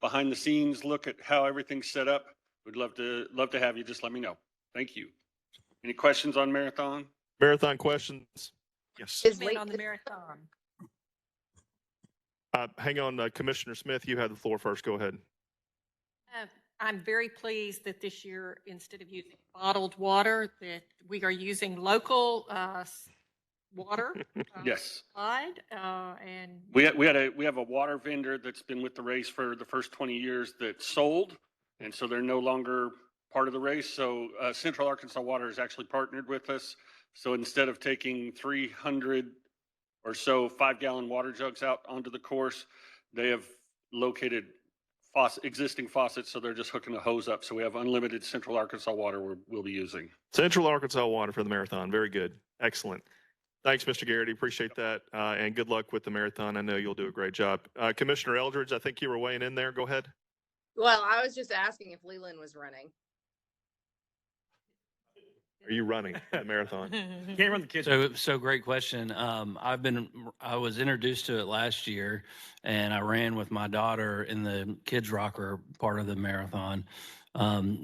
N: behind the scenes look at how everything's set up, we'd love to have you. Just let me know. Thank you. Any questions on marathon?
A: Marathon questions? Yes.
F: On the marathon.
A: Hang on, Commissioner Smith, you had the floor first. Go ahead.
F: I'm very pleased that this year, instead of using bottled water, that we are using local water.
N: Yes.
F: Supplied, and
N: We have a water vendor that's been with the race for the first 20 years that sold, and so they're no longer part of the race. So Central Arkansas Water has actually partnered with us. So instead of taking 300 or so 5-gallon water jugs out onto the course, they have located existing faucets, so they're just hooking the hose up. So we have unlimited Central Arkansas water we'll be using.
A: Central Arkansas Water for the marathon. Very good. Excellent. Thanks, Mr. Garrity. Appreciate that. And good luck with the marathon. I know you'll do a great job. Commissioner Eldridge, I think you were weighing in there. Go ahead.
M: Well, I was just asking if Leland was running.
A: Are you running the marathon?
N: Can't run the kids.
C: So great question. I was introduced to it last year, and I ran with my daughter in the kids rocker part of the marathon.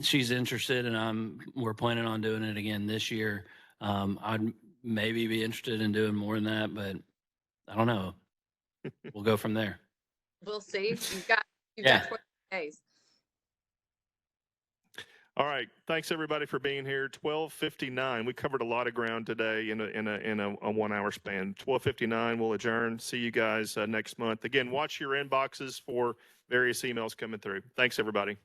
C: She's interested, and we're planning on doing it again this year. I'd maybe be interested in doing more than that, but I don't know. We'll go from there.
M: We'll see. You've got 20 days.
A: All right. Thanks everybody for being here. 12:59. We covered a lot of ground today in a 1 hour span. 12:59. We'll adjourn. See you guys next month. Again, watch your inboxes for various emails coming through. Thanks everybody.